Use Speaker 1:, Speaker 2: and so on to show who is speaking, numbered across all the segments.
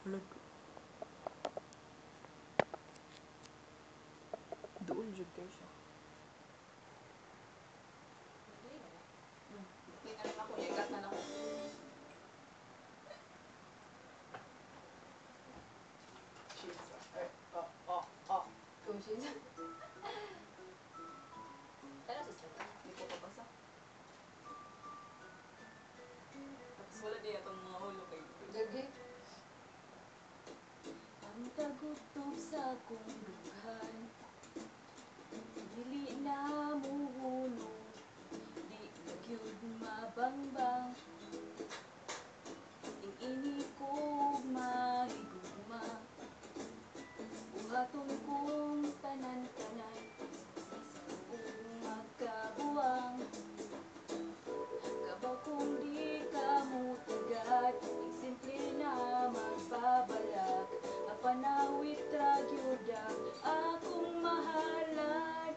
Speaker 1: Ulag. Doon jud kayo siya.
Speaker 2: Kita na ako, yagas na ako. Conscience. Kaya sa sana, hindi ko pabasa. Tapos wala din itong mga ulo kay
Speaker 3: Gagi. Ang tagutob sa akong dughan, dili na muhunong, di nagyud mabangbang. Ing ini kog mahigugma, buhaton kong tanan-tanan, isa kong magkabuwang. Kabaw kung di ka mutagad, ing simple na magbabalak. Apanawit ragyuda, akong mahalad.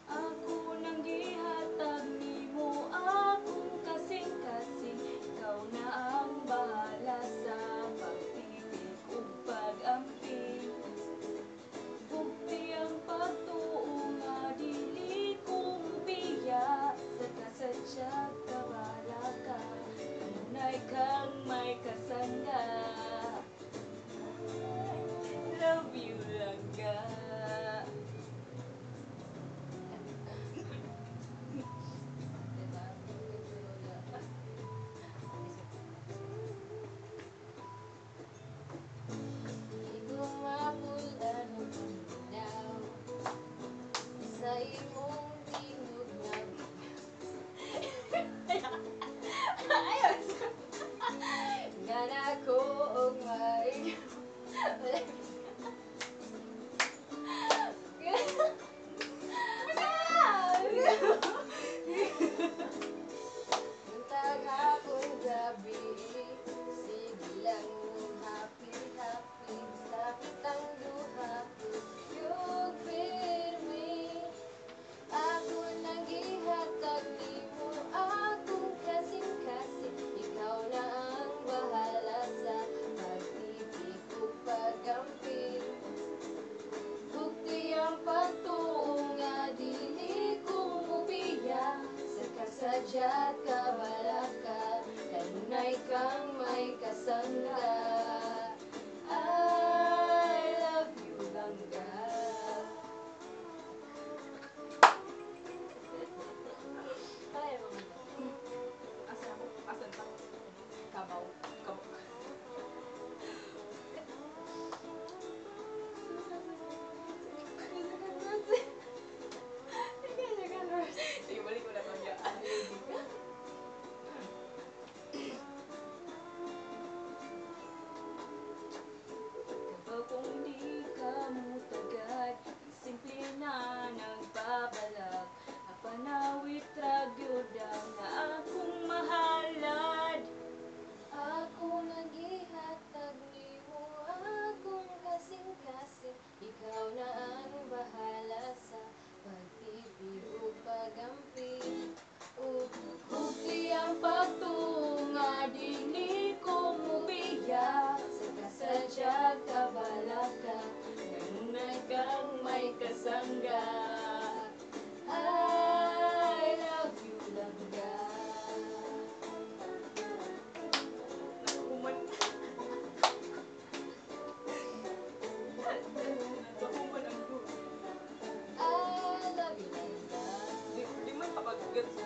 Speaker 3: Ako nang gihatag nimo, akong kasing-kasing. Ikaw na ang bahala sa pagtibig ug pag-amping. Bugti ang pagtuo nga dili ko mubiya, sa kasadyag kabala ka, kanunay kang may kasangga. Love you lang ka. Diba? Di ko mapulan o paminaw sa imong tingog na ayos! Nga na ko og may Buntag hapon gabi, sige lang mong happy-happy, sakit ang duha, yung firme. Ako nang gihatag nimo, akong kasing-kasing, ikaw na ang bahala sa pag-ibig ug pag-amping. Bukti ang pagtuo nga dili ko mubiya, sa kasadya't kabalaka, kanunay kang may kasangga. I love you langga. Ay, mga
Speaker 2: Asan ako? Asan pa? Kabaw. Kabaw. Sige, balik ko na ito niya.
Speaker 3: Kabaw kung di ka mutagad, ang simple na nagbabalak. Apanawit ragyuda nga akong mahalad. Ako nagihatag nimo, akong kasing-kasing, ikaw na ang bahala sa pag-ibig ug pag-amping. Bukti ang pagtuo nga dili ko mubiya, sa kasadyag kabalaka, kanunay kang may kasangga. I love you langga.
Speaker 2: Nagkuman. Nagkuman ang dulo.
Speaker 3: I love you langga.
Speaker 2: Di man kapag-gets